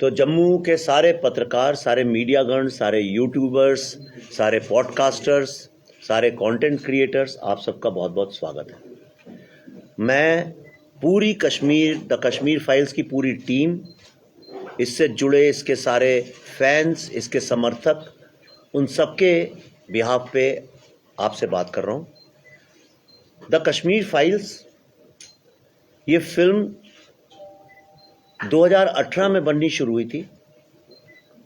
तो जम्मू के सारे पत्रकार, सारे मीडियागण, सारे यूट्यूबर्स, सारे पॉडकास्टर्स, सारे कंटेंट क्रिएटर्स, आप सबका बहुत बहुत स्वागत है। मैं पूरी द कश्मीर फाइल्स की पूरी टीम, इससे जुड़े इसके सारे फैंस, इसके समर्थक, उन सबके बिहाफ पे आपसे बात कर रहा हूँ। द कश्मीर फाइल्स ये फिल्म 2018 में बननी शुरू हुई थी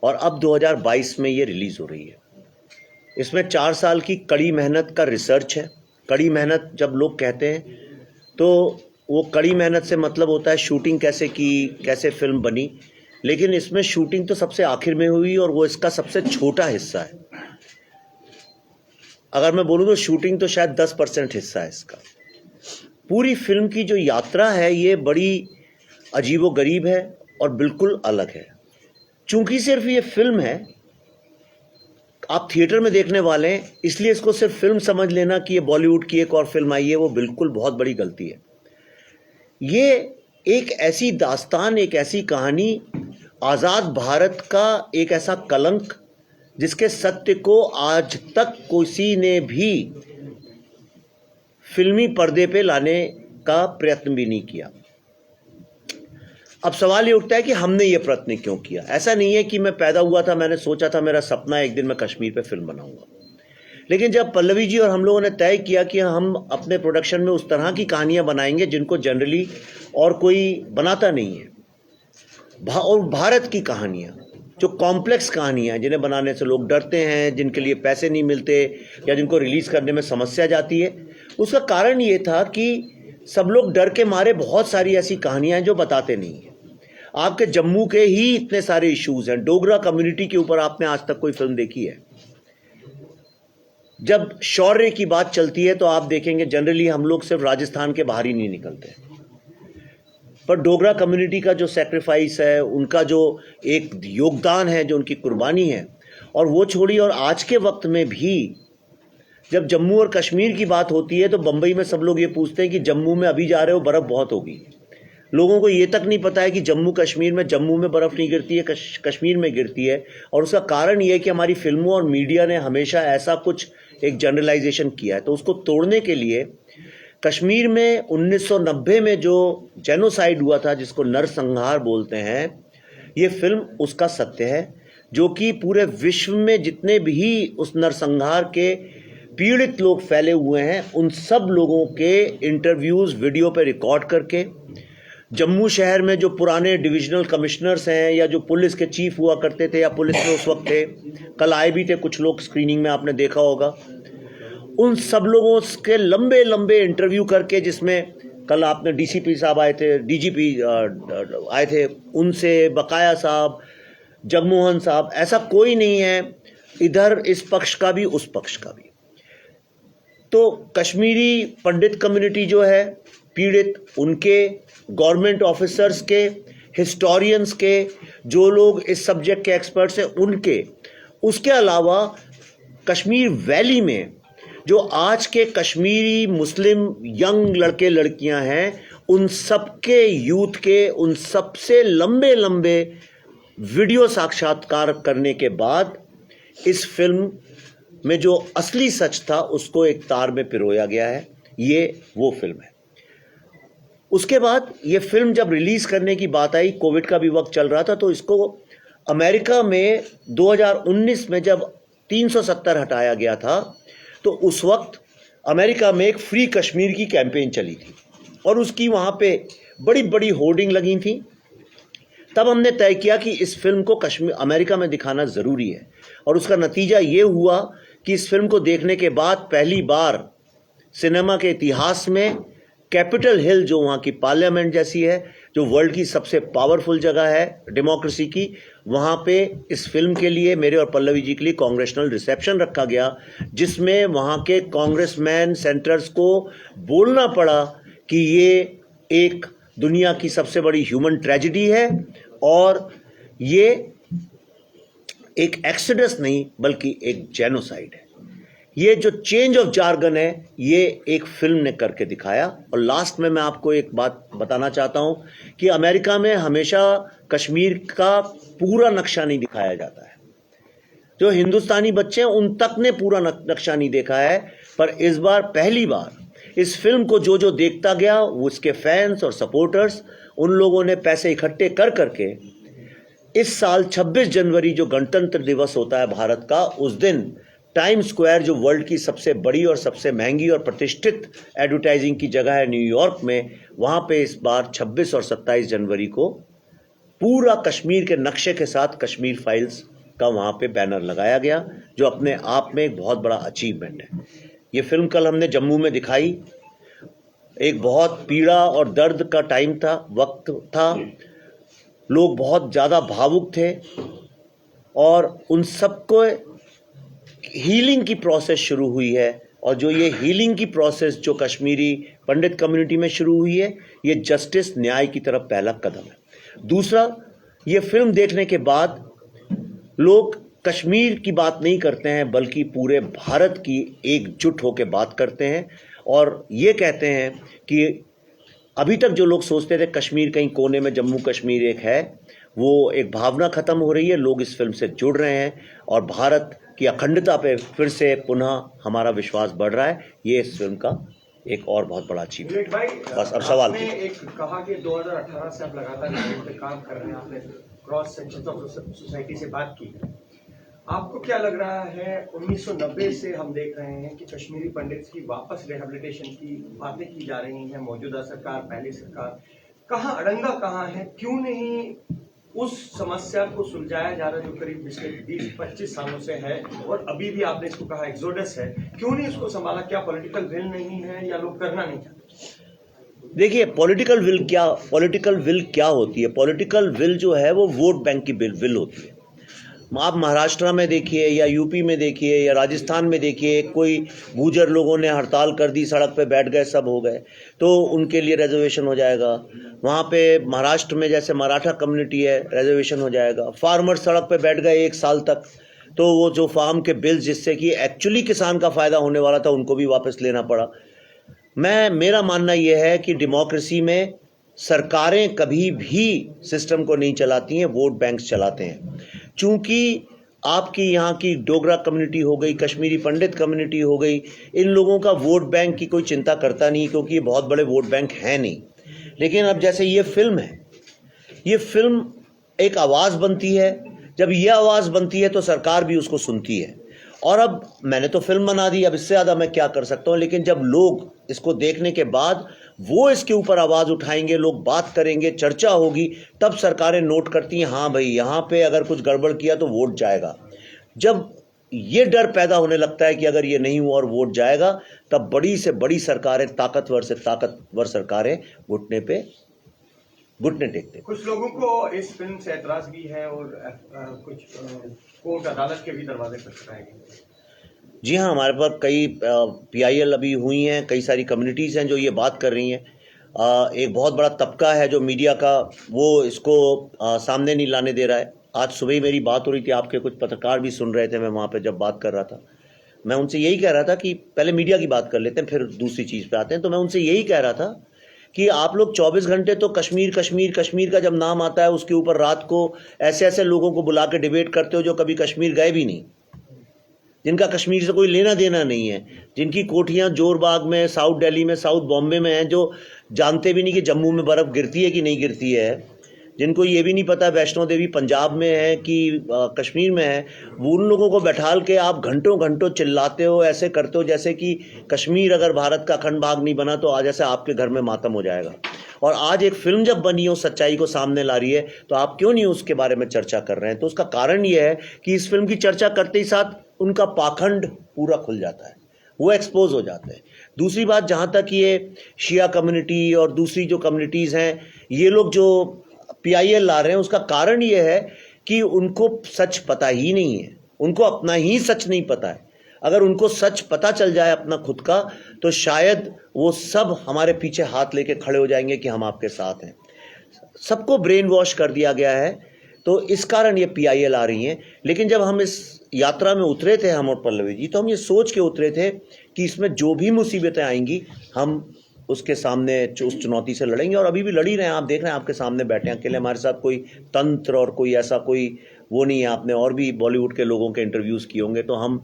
और अब 2022 में ये रिलीज़ हो रही है। इसमें 4 साल की कड़ी मेहनत का रिसर्च है। कड़ी मेहनत जब लोग कहते हैं तो वो कड़ी मेहनत से मतलब होता है शूटिंग कैसे की, कैसे फिल्म बनी, लेकिन इसमें शूटिंग तो सबसे आखिर में हुई और वो इसका सबसे छोटा हिस्सा है। अगर मैं बोलूँ तो शूटिंग तो शायद 10% हिस्सा है इसका। पूरी फिल्म की जो यात्रा है ये बड़ी अजीबोगरीब है और बिल्कुल अलग है। चूंकि सिर्फ ये फिल्म है, आप थिएटर में देखने वाले हैं, इसलिए इसको सिर्फ फिल्म समझ लेना कि ये बॉलीवुड की एक और फिल्म आई है, वो बिल्कुल बहुत बड़ी गलती है। ये एक ऐसी दास्तान, एक ऐसी कहानी, आज़ाद भारत का एक ऐसा कलंक जिसके सत्य को आज तक किसी ने भी फिल्मी पर्दे पे लाने का प्रयत्न भी नहीं किया। अब सवाल ये उठता है कि हमने ये प्रयत्न क्यों किया। ऐसा नहीं है कि मैं पैदा हुआ था, मैंने सोचा था, मेरा सपना है एक दिन मैं कश्मीर पे फिल्म बनाऊंगा, लेकिन जब पल्लवी जी और हम लोगों ने तय किया कि हम अपने प्रोडक्शन में उस तरह की कहानियां बनाएंगे जिनको जनरली और कोई बनाता नहीं है, और भारत की कहानियां जो कॉम्प्लेक्स कहानियां जिन्हें बनाने से लोग डरते हैं, जिनके लिए पैसे नहीं मिलते या जिनको रिलीज़ करने में समस्या जाती है, उसका कारण ये था कि सब लोग डर के मारे बहुत सारी ऐसी कहानियां हैं जो बताते नहीं हैं। आपके जम्मू के ही इतने सारे इश्यूज हैं। डोगरा कम्युनिटी के ऊपर आपने आज तक कोई फिल्म देखी है? जब शौर्य की बात चलती है तो आप देखेंगे जनरली हम लोग सिर्फ राजस्थान के बाहर ही नहीं निकलते, पर डोगरा कम्युनिटी का जो सेक्रीफाइस है, उनका जो एक योगदान है, जो उनकी कुर्बानी है, और वो छोड़ी। और आज के वक्त में भी जब जम्मू और कश्मीर की बात होती है तो बंबई में सब लोग ये पूछते हैं कि जम्मू में अभी जा रहे हो, बर्फ़ बहुत होगी। लोगों को ये तक नहीं पता है कि जम्मू में बर्फ़ नहीं गिरती है, कश्मीर में गिरती है। और उसका कारण ये है कि हमारी फिल्मों और मीडिया ने हमेशा ऐसा कुछ एक जनरलाइजेशन किया है। तो उसको तोड़ने के लिए कश्मीर में 1990 में जो जेनोसाइड हुआ था, जिसको नरसंहार बोलते हैं, ये फिल्म उसका सत्य है, जो कि पूरे विश्व में जितने भी उस नरसंहार के पीड़ित लोग फैले हुए हैं, उन सब लोगों के इंटरव्यूज़ वीडियो पे रिकॉर्ड करके, जम्मू शहर में जो पुराने डिविजनल कमिश्नर्स हैं या जो पुलिस के चीफ हुआ करते थे या पुलिस में उस वक्त थे, कल आए भी थे कुछ लोग, स्क्रीनिंग में आपने देखा होगा, उन सब लोगों के लंबे लंबे इंटरव्यू करके, जिसमें कल आपने डीसीपी साहब आए थे, डीजीपी आए थे, उनसे बकाया साहब, जगमोहन साहब, ऐसा कोई नहीं है इधर इस पक्ष का भी उस पक्ष का भी। तो कश्मीरी पंडित कम्युनिटी जो है पीड़ित, उनके, गवर्नमेंट ऑफिसर्स के, हिस्टोरियंस के, जो लोग इस सब्जेक्ट के एक्सपर्ट्स हैं उनके, उसके अलावा कश्मीर वैली में जो आज के कश्मीरी मुस्लिम यंग लड़के लड़कियां हैं, उन सबके यूथ के, उन सबसे लंबे लंबे वीडियो साक्षात्कार करने के बाद इस फिल्म में जो असली सच था उसको एक तार में पिरोया गया है। ये वो फिल्म है। उसके बाद ये फिल्म जब रिलीज़ करने की बात आई, कोविड का भी वक्त चल रहा था, तो इसको अमेरिका में 2019 में जब 370 हटाया गया था, तो उस वक्त अमेरिका में एक फ्री कश्मीर की कैंपेन चली थी और उसकी वहाँ पे बड़ी बड़ी होर्डिंग लगी थी। तब हमने तय किया कि इस फिल्म को अमेरिका में दिखाना ज़रूरी है, और उसका नतीजा ये हुआ कि इस फिल्म को देखने के बाद पहली बार सिनेमा के इतिहास में कैपिटल हिल, जो वहाँ की पार्लियामेंट जैसी है, जो वर्ल्ड की सबसे पावरफुल जगह है डेमोक्रेसी की, वहाँ पे इस फिल्म के लिए, मेरे और पल्लवी जी के लिए कांग्रेशनल रिसेप्शन रखा गया, जिसमें वहाँ के कांग्रेसमैन सेनेटर्स को बोलना पड़ा कि ये एक दुनिया की सबसे बड़ी ह्यूमन ट्रेजेडी है और ये एक एक्सोडस नहीं बल्कि एक जेनोसाइड है। ये जो चेंज ऑफ जार्गन है ये एक फिल्म ने करके दिखाया। और लास्ट में मैं आपको एक बात बताना चाहता हूं कि अमेरिका में हमेशा कश्मीर का पूरा नक्शा नहीं दिखाया जाता है। जो हिंदुस्तानी बच्चे हैं उन तक ने पूरा नक्शा नहीं देखा है, पर इस बार पहली बार इस फिल्म को जो जो देखता गया उसके फैंस और सपोर्टर्स, उन लोगों ने पैसे इकट्ठे कर करके इस साल 26 जनवरी जो गणतंत्र दिवस होता है भारत का, उस दिन टाइम स्क्वायर जो वर्ल्ड की सबसे बड़ी और सबसे महंगी और प्रतिष्ठित एडवर्टाइजिंग की जगह है न्यूयॉर्क में, वहाँ पे इस बार 26 और 27 जनवरी को पूरा कश्मीर के नक्शे के साथ कश्मीर फाइल्स का वहाँ पे बैनर लगाया गया, जो अपने आप में एक बहुत बड़ा अचीवमेंट है। ये फिल्म कल हमने जम्मू में दिखाई। एक बहुत पीड़ा और दर्द का टाइम था, वक्त था, लोग बहुत ज़्यादा भावुक थे और उन सबको हीलिंग की प्रोसेस शुरू हुई है। और जो ये हीलिंग की प्रोसेस जो कश्मीरी पंडित कम्युनिटी में शुरू हुई है, ये जस्टिस न्याय की तरफ पहला कदम है। दूसरा, ये फिल्म देखने के बाद लोग कश्मीर की बात नहीं करते हैं बल्कि पूरे भारत की एकजुट होकर बात करते हैं और ये कहते हैं कि अभी तक जो लोग सोचते थे कश्मीर कहीं कोने में जम्मू कश्मीर एक है, वो एक भावना खत्म हो रही है। लोग इस फिल्म से जुड़ रहे हैं और भारत की अखंडता पे फिर से पुनः हमारा विश्वास बढ़ रहा है। ये इस फिल्म का एक और बहुत बड़ा अचीवमेंट। बस अब सवाल आपने एक कहा कि 2018 से आप लगातार पे काम कर रहे हैं, आपने क्रॉस सेक्शन ऑफ सोसाइटी से बात की। आपको क्या लग रहा है, 1990 से हम देख रहे हैं कि कश्मीरी पंडित की वापस रिहेबिलिटेशन की बातें की जा रही हैं, मौजूदा सरकार, पहली सरकार, कहाँ अड़ंगा कहाँ है? क्यों नहीं उस समस्या को सुलझाया जा रहा है जो करीब पिछले 20-25 सालों से है और अभी भी आपने इसको कहा एक्सोडस है, क्यों नहीं उसको संभाला? क्या पॉलिटिकल विल नहीं है या लोग करना नहीं चाहते? देखिए, पॉलिटिकल विल क्या होती है? पॉलिटिकल विल जो है वो वोट बैंक की विल होती है। आप महाराष्ट्र में देखिए या यूपी में देखिए या राजस्थान में देखिए, कोई गुर्जर लोगों ने हड़ताल कर दी, सड़क पे बैठ गए, सब हो गए, तो उनके लिए रिजर्वेशन हो जाएगा। वहाँ पे महाराष्ट्र में जैसे मराठा कम्युनिटी है, रिजर्वेशन हो जाएगा। फार्मर सड़क पे बैठ गए 1 साल तक, तो वो जो फार्म के बिल्स जिससे कि एक्चुअली किसान का फ़ायदा होने वाला था, उनको भी वापस लेना पड़ा। मेरा मानना ये है कि डेमोक्रेसी में सरकारें कभी भी सिस्टम को नहीं चलाती हैं, वोट बैंक्स चलाते हैं। चूंकि आपकी यहाँ की डोगरा कम्युनिटी हो गई, कश्मीरी पंडित कम्युनिटी हो गई, इन लोगों का वोट बैंक की कोई चिंता करता नहीं, क्योंकि ये बहुत बड़े वोट बैंक हैं नहीं। लेकिन अब जैसे ये फिल्म है, ये फिल्म एक आवाज़ बनती है। जब ये आवाज़ बनती है तो सरकार भी उसको सुनती है। और अब मैंने तो फिल्म बना दी, अब इससे ज़्यादा मैं क्या कर सकता हूँ? लेकिन जब लोग इसको देखने के बाद वो इसके ऊपर आवाज़ उठाएंगे, लोग बात करेंगे, चर्चा होगी, तब सरकारें नोट करती हैं, हाँ भाई यहाँ पे अगर कुछ गड़बड़ किया तो वोट जाएगा। जब ये डर पैदा होने लगता है कि अगर ये नहीं हुआ और वोट जाएगा, तब बड़ी से बड़ी सरकारें, ताकतवर से ताकतवर सरकारें घुटने टेकते। कुछ लोगों को इस फिल्म से एतराज भी है और कुछ कोर्ट अदालत के भी दरवाजे खटखटाए गए। जी हाँ, हमारे पास कई PIL अभी हुई हैं, कई सारी कम्युनिटीज़ हैं जो ये बात कर रही हैं। एक बहुत बड़ा तबका है जो मीडिया का, वो इसको सामने नहीं लाने दे रहा है। आज सुबह ही मेरी बात हो रही थी, आपके कुछ पत्रकार भी सुन रहे थे, मैं वहाँ पे जब बात कर रहा था, मैं उनसे यही कह रहा था कि पहले मीडिया की बात कर लेते हैं, फिर दूसरी चीज़ पे आते हैं। तो मैं उनसे यही कह रहा था कि आप लोग 24 घंटे तो कश्मीर का जब नाम आता है उसके ऊपर रात को ऐसे ऐसे लोगों को बुला के डिबेट करते हो जो कभी कश्मीर गए भी नहीं, जिनका कश्मीर से कोई लेना देना नहीं है, जिनकी कोठियाँ जोरबाग में, साउथ दिल्ली में, साउथ बॉम्बे में हैं, जो जानते भी नहीं कि जम्मू में बर्फ़ गिरती है कि नहीं गिरती है, जिनको ये भी नहीं पता वैष्णो देवी पंजाब में है कि कश्मीर में है। वो उन लोगों को बैठाल के आप घंटों घंटों चिल्लाते हो, ऐसे करते हो जैसे कि कश्मीर अगर भारत का अखंड भाग नहीं बना तो आज ऐसे आपके घर में मातम हो जाएगा। और आज एक फिल्म जब बनी हो, सच्चाई को सामने ला रही है, तो आप क्यों नहीं उसके बारे में चर्चा कर रहे हैं? तो उसका कारण ये है कि इस फिल्म की चर्चा करते ही साथ उनका पाखंड पूरा खुल जाता है, वो एक्सपोज हो जाते हैं। दूसरी बात, जहाँ तक ये शिया कम्युनिटी और दूसरी जो कम्युनिटीज़ हैं, ये लोग जो PIL ला रहे हैं, उसका कारण ये है कि उनको सच पता ही नहीं है, उनको अपना ही सच नहीं पता है। अगर उनको सच पता चल जाए अपना खुद का, तो शायद वो सब हमारे पीछे हाथ लेके खड़े हो जाएंगे कि हम आपके साथ हैं। सबको ब्रेन वॉश कर दिया गया है। तो इस कारण ये PIL आ रही हैं। लेकिन जब हम इस यात्रा में उतरे थे, हम और पल्लवी जी, तो हम ये सोच के उतरे थे कि इसमें जो भी मुसीबतें आएंगी हम उसके सामने उस चुनौती से लड़ेंगे, और अभी भी लड़ ही रहे हैं। आप देख रहे हैं, आपके सामने बैठे हैं अकेले, हमारे साथ कोई तंत्र और कोई ऐसा कोई वो नहीं है। आपने और भी बॉलीवुड के लोगों के इंटरव्यूज़ किए होंगे। तो हम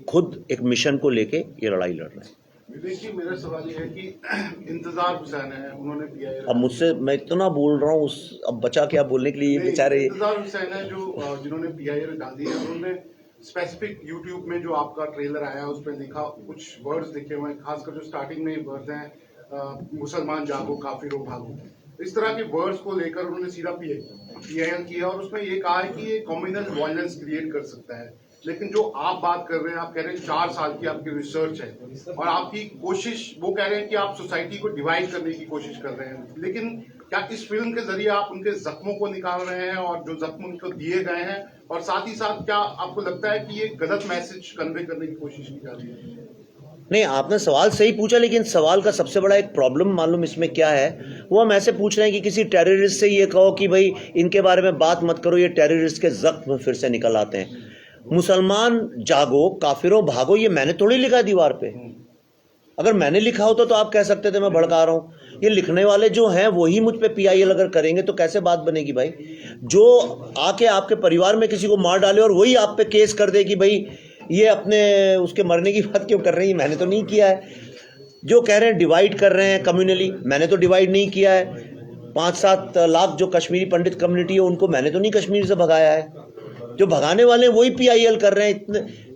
खुद एक मिशन को लेके ये लड़ाई लड़ रहे हैं। विवेक जी, मेरा सवाल ये है कि इंतजार हुसैन है, उन्होंने PIL, अब मुझसे मैं इतना बोल रहा हूँ, अब बचा क्या बोलने के लिए, बेचारे। इंतजार हुसैन है जो जिन्होंने PIL डाली है, उन्होंने स्पेसिफिक यूट्यूब में जो आपका ट्रेलर आया उस पर लिखा, कुछ वर्ड्स लिखे हुए हैं, खासकर जो स्टार्टिंग में वर्ड्स हैं, मुसलमान जागो काफिरों भागो, इस तरह के वर्ड्स को लेकर उन्होंने सीधा PIL किया और उसमें ये कहा है कि ये कम्युनल वायलेंस क्रिएट कर सकता है। लेकिन जो आप बात कर रहे हैं, आप कह रहे हैं 4 साल की आपकी रिसर्च है और आपकी कोशिश, वो कह रहे हैं कि आप सोसाइटी को डिवाइड करने की कोशिश कर रहे हैं। लेकिन क्या इस फिल्म के जरिए आप उनके जख्मों को निकाल रहे हैं और जो जख्म उनको दिए गए हैं, और साथ ही साथ क्या आपको लगता है कि ये गलत मैसेज कन्वे करने की कोशिश की जा रही है? नहीं, आपने सवाल सही पूछा, लेकिन सवाल का सबसे बड़ा एक प्रॉब्लम मालूम इसमें क्या है, वो हम ऐसे पूछ रहे हैं कि किसी टेररिस्ट से ये कहो कि भाई इनके बारे में बात मत करो, ये टेररिस्ट के जख्म फिर से निकल आते हैं। मुसलमान जागो काफिरों भागो, ये मैंने थोड़ी लिखा है दीवार पे। अगर मैंने लिखा होता तो आप कह सकते थे मैं भड़का रहा हूँ। ये लिखने वाले जो हैं वही मुझ पे PIL अगर करेंगे तो कैसे बात बनेगी भाई। जो आके आपके परिवार में किसी को मार डाले और वही आप पे केस कर दे कि भाई ये अपने उसके मरने की बात क्यों कर रहे हैं, मैंने तो नहीं किया है। जो कह रहे हैं डिवाइड कर रहे हैं कम्युनली, मैंने तो डिवाइड नहीं किया है। 5-7 लाख जो कश्मीरी पंडित कम्युनिटी है उनको मैंने तो नहीं कश्मीर से भगाया है। जो भगाने वाले हैं वही PIL कर रहे हैं।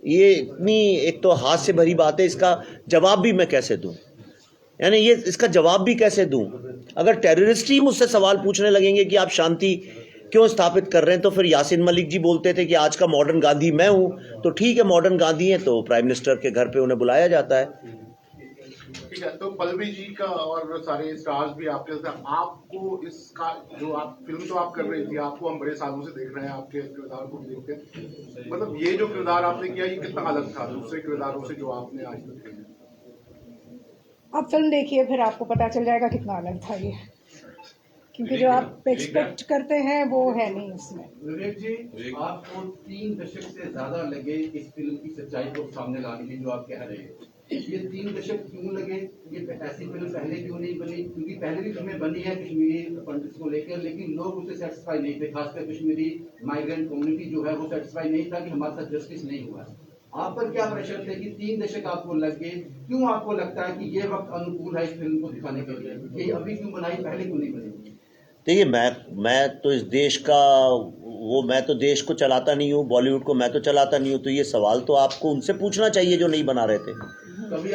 ये इतनी एक तो हाथ से भरी बात है, इसका जवाब भी मैं कैसे दूं, यानी ये इसका जवाब भी कैसे दूं। अगर टेररिस्ट ही मुझसे सवाल पूछने लगेंगे कि आप शांति क्यों स्थापित कर रहे हैं, तो फिर यासीन मलिक जी बोलते थे कि आज का मॉडर्न गांधी मैं हूं, तो ठीक है मॉडर्न गांधी है तो प्राइम मिनिस्टर के घर पे उन्हें बुलाया जाता है। ठीक है, तो पल्लवी जी का और सारे स्टार्स भी आपके साथ, आपको इसका जो आप फिल्म तो आप कर रही थी, आपको हम बड़े सालों से देख रहे हैं, आपके किरदार को भी देखते हैं, मतलब ये जो किरदार आपने किया ये कितना अलग था दूसरे किरदारों से जो आपने आज तक किया? आप फिल्म देखिए फिर आपको पता चल जाएगा कितना अलग था ये, क्योंकि जो आप एक्सपेक्ट करते हैं वो है नहीं इसमें। विवेक जी, आपको 3 दशक से ज्यादा लगे इस फिल्म की सच्चाई को सामने लाने में, जो आप कह रहे हैं, ये 3 दशक क्यों लगे? ये ऐसी फिल्म पहले क्यों नहीं बनी? क्योंकि पहले भी फिल्में बनी है कश्मीरी पंडित्स को लेकर, लेकिन लोग उससे सेटिस्फाई नहीं थे, खासकर कश्मीरी माइग्रेंट कम्युनिटी जो है वो सेटिस्फाई नहीं था कि हमारे साथ जस्टिस नहीं हुआ। आप पर क्या प्रेशर थे कि 3 दशक आपको लग गए? क्यों आपको लगता है कि ये वक्त अनुकूल है इस फिल्म को दिखाने के लिए? ये अभी क्यों बनाई, पहले क्यों नहीं बनी? देखिए, मैं तो इस देश का मैं तो देश को चलाता नहीं हूँ, बॉलीवुड को मैं तो चलाता नहीं हूँ। तो ये सवाल तो आपको उनसे पूछना चाहिए जो नहीं बना रहे थे।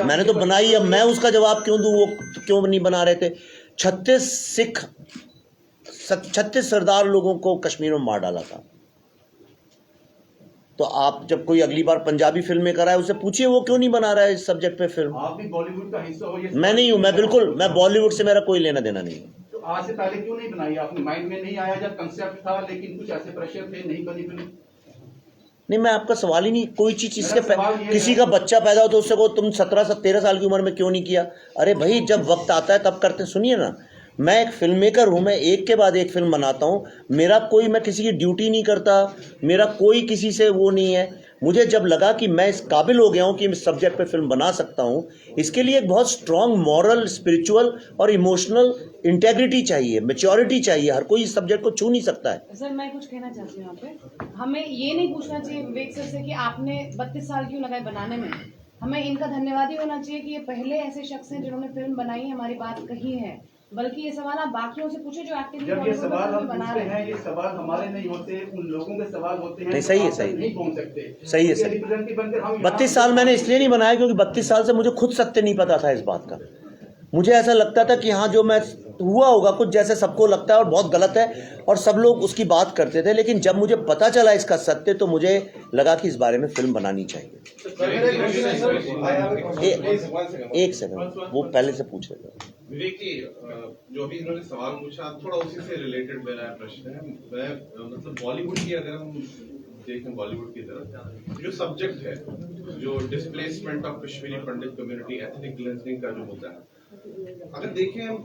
मैंने तो बनाई, अब मैं उसका जवाब क्यों दूँ, वो क्यों नहीं बना रहे थे। 36 सरदार लोगों को कश्मीर में मार डाला था। तो आप जब कोई अगली बार पंजाबी फिल्में कराए उससे पूछिए वो क्यों नहीं बना रहा है इस सब्जेक्ट पे फिल्म। आप भी बॉलीवुड का हिस्सा हो। मैं नहीं हूँ, मैं बॉलीवुड से मेरा कोई लेना देना नहीं है। तो आज से पहले क्यों नहीं बनाई? आपने माइंड में नहीं आया जब कंसेप्ट था, लेकिन कुछ ऐसे प्रेशर थे, नहीं बनी फिल्म? नहीं, मैं आपका सवाल ही नहीं, कोई चीज इसके किसी का बच्चा पैदा हो तो उससे को तुम 17-13 साल की उम्र में क्यों नहीं किया। अरे भाई, जब वक्त आता है तब करते। सुनिए ना, मैं एक फिल्म मेकर हूँ, मैं एक के बाद एक फिल्म बनाता हूँ। मैं किसी की ड्यूटी नहीं करता, मेरा कोई किसी से वो नहीं है। मुझे जब लगा कि मैं इस काबिल हो गया हूँ कि इस सब्जेक्ट पे फिल्म बना सकता हूँ, इसके लिए एक बहुत स्ट्रॉन्ग मॉरल, स्पिरिचुअल और इमोशनल इंटेग्रिटी चाहिए, मैच्योरिटी चाहिए। हर कोई इस सब्जेक्ट को छू नहीं सकता है। सर, मैं कुछ कहना चाहती हूँ यहाँ पे। हमें ये नहीं पूछना चाहिए विवेक सर से कि आपने 32 साल क्यों लगाए बनाने में। हमें इनका धन्यवाद ही होना चाहिए कि ये पहले ऐसे शख्स हैं जिन्होंने फिल्म बनाई, हमारी बात कही है। बल्कि ये सवाल आप बाकियों से पूछे जो एक्टिवली जब ये सवाल हम बना पूछते रहे हैं, ये सवाल हमारे नहीं होते, उन लोगों के सवाल होते हैं। नहीं, सही है, तो सही नहीं पहुंच सकते। सही है, क्योंकि सही। रिप्रेजेंटेटिव बनकर हम 32 साल मैंने इसलिए नहीं बनाया क्योंकि 32 साल से मुझे खुद सत्य नहीं पता था इस बात का। मुझे ऐसा लगता था कि हाँ, जो मैं हुआ होगा कुछ जैसे सबको लगता है और बहुत गलत है और सब लोग उसकी बात करते थे। लेकिन जब मुझे पता चला इसका सत्य तो मुझे लगा कि इस बारे में फिल्म बनानी चाहिए। एक सेकंड, वो पहले से पूछ रहे थे। विवेक जी, जो अभी इन्होंने सवाल पूछा थोड़ा उसी से रिलेटेड मेरा प्रश्न है। मैं मतलब बॉलीवुड की अगर हम देखें, बॉलीवुड की तरफ जो सब्जेक्ट है, जो displacement of Kashmiri Pandit community, ethnic cleansing का जो मुद्दा है, अगर देखें हम